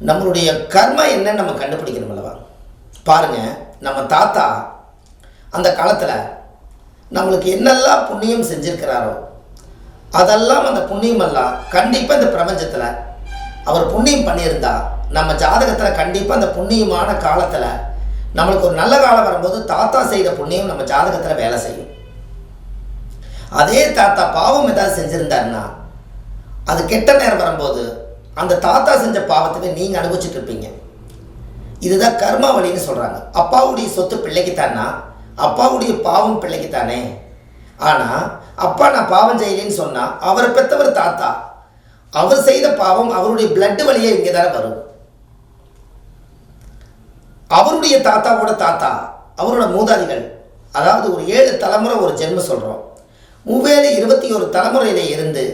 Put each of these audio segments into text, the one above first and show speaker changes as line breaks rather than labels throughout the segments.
நம்மளுடைய கர்மா என்னன்னு நம்ம கண்டுபிடிக்கணும் அல்லவா? பாருங்கள், நம்ம தாத்தா அந்த காலத்தில் நம்மளுக்கு என்னெல்லாம் புண்ணியம் செஞ்சுருக்கிறாரோ அதெல்லாம் அந்த புண்ணியமெல்லாம் கண்டிப்பாக இந்த பிரபஞ்சத்தில் அவர் புண்ணியம் பண்ணியிருந்தா நம்ம ஜாதகத்தில் கண்டிப்பாக அந்த புண்ணியமான காலத்தில் நம்மளுக்கு ஒரு நல்ல காலம் வரும்போது தாத்தா செய்த புண்ணியம் நம்ம ஜாதகத்தில் வேலை செய்யும். அதே தாத்தா பாவம் ஏதாவது செஞ்சுருந்தாருன்னா அது கெட்ட நேரம் வரும்போது அந்த தாத்தா செஞ்ச பாவத்தை நீங்கள் அனுபவிச்சுட்டு இருப்பீங்க. இதுதான் கர்மா வழின்னு சொல்கிறாங்க. அப்பாவுடைய சொத்து பிள்ளைக்குத்தானா, அப்பாவுடைய பாவம் பிள்ளைக்குத்தானே. ஆனால் அப்பா நான் பாவம் செய்யலேன்னு சொன்னால் அவரை பெற்றவர் தாத்தா, அவர் செய்த பாவம் அவருடைய பிளட் வழியே இங்கே தானே வரும். அவருடைய தாத்தாவோட தாத்தா, அவரோட மூதாதிகள், அதாவது ஒரு 7 தலைமுறை ஒரு ஜென்மம் சொல்கிறோம். 21 தலைமுறையில் இருந்து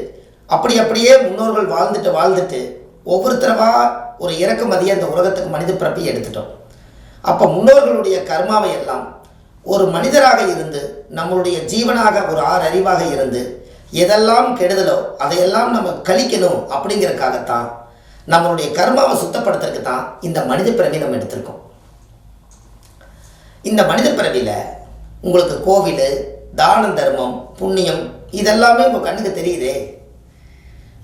அப்படியே முன்னோர்கள் வாழ்ந்துட்டு ஒவ்வொருத்தரவா ஒரு இறக்குமதியை அந்த உலகத்துக்கு மனித பிறப்பை எடுத்துட்டோம். அப்போ முன்னோர்களுடைய கர்மாவை எல்லாம் ஒரு மனிதராக இருந்து நம்மளுடைய ஜீவனாக ஒரு 6 அறிவாக இருந்து எதெல்லாம் கெடுதலோ அதையெல்லாம் நம்ம கழிக்கணும் அப்படிங்கிறதுக்காகத்தான் நம்மளுடைய கர்மாவை சுத்தப்படுத்துறதுக்கு தான் இந்த மனித பிறவி நம்ம எடுத்திருக்கோம். இந்த மனித பிறவியில் உங்களுக்கு கோவில், தானம், தர்மம், புண்ணியம் இதெல்லாமே உங்கள் கண்ணுக்கு தெரியுதே.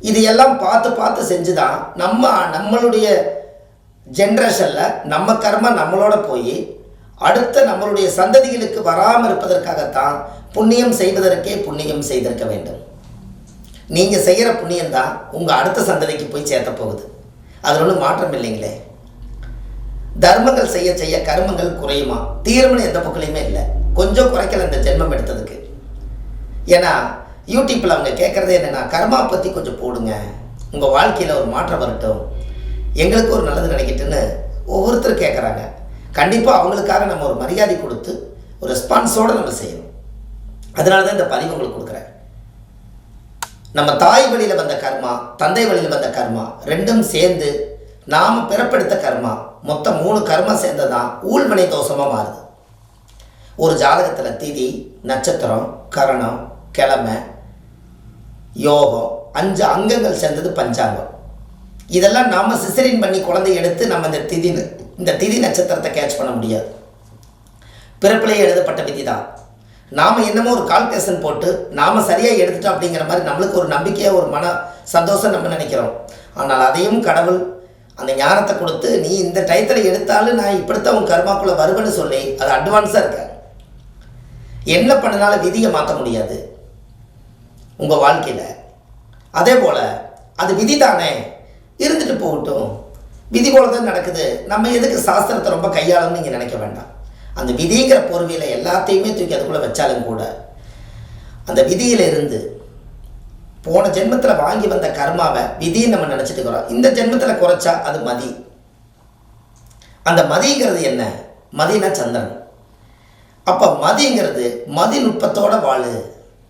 இது எல்லாம் பார்த்து செஞ்சு தான் நம்மளுடைய ஜென்ரேஷனில் நம்ம கர்மா நம்மளோட போய் அடுத்த நம்மளுடைய சந்ததிகளுக்கு வராமல் இருப்பதற்காகத்தான் புண்ணியம் செய்வதற்கே புண்ணியம் செய்திருக்க வேண்டும். நீங்கள் செய்கிற புண்ணியம்தான் உங்கள் அடுத்த சந்ததிக்கு போய் சேர்த்த போகுது. அதில் ஒன்றும் மாற்றம் இல்லைங்களே. தர்மங்கள் செய்ய கர்மங்கள் குறையுமா? தீர்மானம் எந்த பக்கலையுமே இல்லை, கொஞ்சம் குறைக்கல இந்த ஜென்மம் எடுத்ததுக்கு. ஏன்னா யூடியூப்பில் அவங்க கேட்குறதே என்னென்னா, கர்மா பற்றி கொஞ்சம் போடுங்க, உங்கள் வாழ்க்கையில் ஒரு மாற்றம் வரட்டும், எங்களுக்கு ஒரு நல்லது நினைக்கிட்டுன்னு ஒவ்வொருத்தரும் கேட்குறாங்க. கண்டிப்பாக அவங்களுக்காக நம்ம ஒரு மரியாதை கொடுத்து ஒரு ரெஸ்பான்ஸோடு நம்ம செய்யணும். அதனால தான் இந்த பதிவு உங்களுக்கு கொடுக்குறேன். நம்ம தாய் வழியில் வந்த கர்மா, தந்தை வழியில் வந்த கர்மா ரெண்டும் சேர்ந்து நாம் பிறப்பெடுத்த கர்மா, மொத்தம் 3 கர்மா சேர்ந்தது தான் ஊழ்வினை தோஷமாக மாறுது. ஒரு ஜாதகத்தில் திதி, நட்சத்திரம், கரணம், கிழமை, யோகம் 5 அங்கங்கள் சேர்ந்தது பஞ்சாங்கம். இதெல்லாம் நாம் சிசரின் பண்ணி குழந்தை எடுத்து நம்ம இந்த திதி நட்சத்திரத்தை கேட்ச் பண்ண முடியாது. பிறப்பிலேயே எழுதப்பட்ட விதி தான். நாம் என்னமோ ஒரு கால்குலேஷன் போட்டு நாம் சரியாக எடுத்துட்டோம் அப்படிங்கிற மாதிரி நம்மளுக்கு ஒரு நம்பிக்கையாக ஒரு மன சந்தோஷம் நம்ம நினைக்கிறோம். ஆனால் அதையும் கடவுள் அந்த ஞானத்தை கொடுத்து நீ இந்த டயத்தில் எடுத்தாலும் நான் இப்படித்தான் உன் கர்மாக்குள்ளே வருவேன்னு சொல்லி அது அட்வான்ஸாக இருக்க. என்ன பண்ணினாலும் விதியை மாற்ற முடியாது உங்கள் வாழ்க்கையில். அதே போல் அது விதி தானே, இருந்துட்டு போகட்டும், விதி போல தான் நடக்குது, நம்ம எதுக்கு சாஸ்திரத்தை ரொம்ப கையாளணும்னு நீங்கள் நினைக்க வேண்டாம். அந்த விதிங்கிற பொறுமையில் எல்லாத்தையுமே தூக்கி அதுக்குள்ளே வச்சாலும் கூட அந்த விதியிலிருந்து போன ஜென்மத்தில் வாங்கி வந்த கர்மாவை விதின்னு நம்ம நினச்சிட்டு இருக்கிறோம். இந்த ஜென்மத்தில் குறைச்சா அது மதி. அந்த மதிங்கிறது என்ன? மதினா சந்திரன். அப்போ மதிங்கிறது மதி நுட்பத்தோட வாழு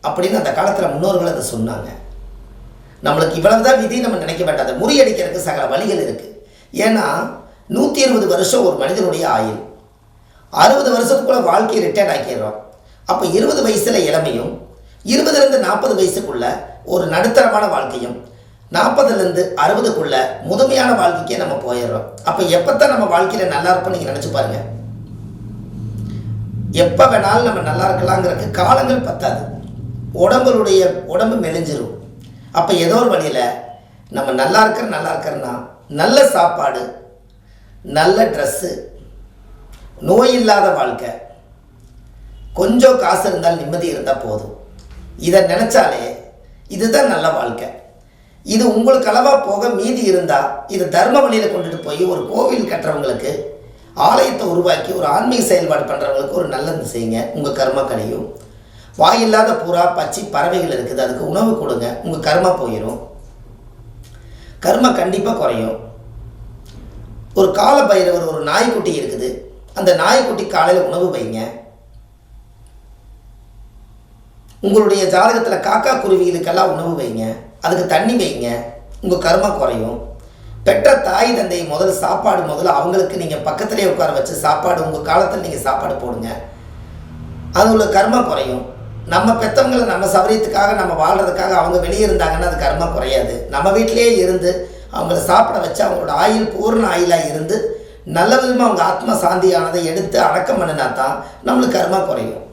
அப்படின்னு அந்த காலத்தில் முன்னோர்கள் அதை சொன்னாங்க. நம்மளுக்கு இவ்வளவுதான் விதி நம்ம நினைக்க வேண்டாம். அதை முறியடிக்கிறதுக்கு சகல வழிகள் இருக்குது. ஏன்னா 120 வருஷம் ஒரு மனிதனுடைய ஆயுள், 60 வருஷத்துக்குள்ளே வாழ்க்கையை ரிட்டையர்ட் ஆக்கிடுறோம். அப்போ 20 வயசில் இளமையும் 20லேருந்து 40 வயசுக்குள்ள ஒரு நடுத்தரமான வாழ்க்கையும் 40லேருந்து 60க்குள்ள முதுமையான வாழ்க்கைக்கே நம்ம போயிடுறோம். அப்போ எப்போத்தான் நம்ம வாழ்க்கையில் நல்லா இருப்போம் நீங்கள் நினச்சி பாருங்கள். எப்போ வேணாலும் நம்ம நல்லா இருக்கலாங்கிறதுக்கு காலங்கள் பத்தாது. உடம்பு மெலிஞ்சிரும். அப்போ ஏதோ ஒரு வழியில் நம்ம நல்லா இருக்கிறன்னா நல்ல சாப்பாடு, நல்ல ட்ரெஸ்ஸு, நோய் இல்லாத வாழ்க்கை, கொஞ்சம் காசு இருந்தால் நிம்மதி இருந்தால் போதும். இதை நினச்சாலே இதுதான் நல்ல வாழ்க்கை. இது உங்களுக்கு அளவாக போக மீதி இருந்தால் இது தர்ம வழியில் கொண்டுட்டு போய் ஒரு கோவில் கட்டுறவங்களுக்கு, ஆலயத்தை உருவாக்கி ஒரு ஆன்மீக செயல்பாடு பண்ணுறவங்களுக்கு ஒரு நல்லது செய்யுங்க. உங்கள் கர்மா கழியும். வாயில்லாத புறா, பச்சி, பறவைகள் இருக்குது, அதுக்கு உணவு கொடுங்க, உங்கள் கர்மா போயிடும். கர்மா கண்டிப்பாக குறையும். ஒரு கால பைரவர் ஒரு நாய்க்குட்டி இருக்குது, அந்த நாய்க்குட்டி காலையில் உணவு வைங்க. உங்களுடைய ஜாதகத்தில் காக்கா குருவிகளுக்கெல்லாம் உணவு வைங்க, அதுக்கு தண்ணி வைங்க, உங்கள் கர்மா குறையும். பெற்ற தாய் தந்தை சாப்பாடு அவங்களுக்கு நீங்கள் பக்கத்துலேயே உட்கார வச்சு சாப்பாடு உங்கள் காலத்தில் நீங்கள் சாப்பாடு போடுங்க, அது உள்ள கர்மா குறையும். நம்ம பெற்றவங்களை நம்ம சௌரியத்துக்காக நம்ம வாழ்கிறதுக்காக அவங்க வெளியே இருந்தாங்கன்னா அது கர்மா குறையாது. நம்ம வீட்டிலேயே இருந்து அவங்கள சாப்பிட வச்சு அவங்களோட ஆயுள் பூர்ண ஆயுளாக இருந்து நல்ல விதமாக அவங்க ஆத்ம சாந்தியானதை எடுத்து அடக்கம் பண்ணினா தான் நம்மளுக்கு கர்மா குறையும்.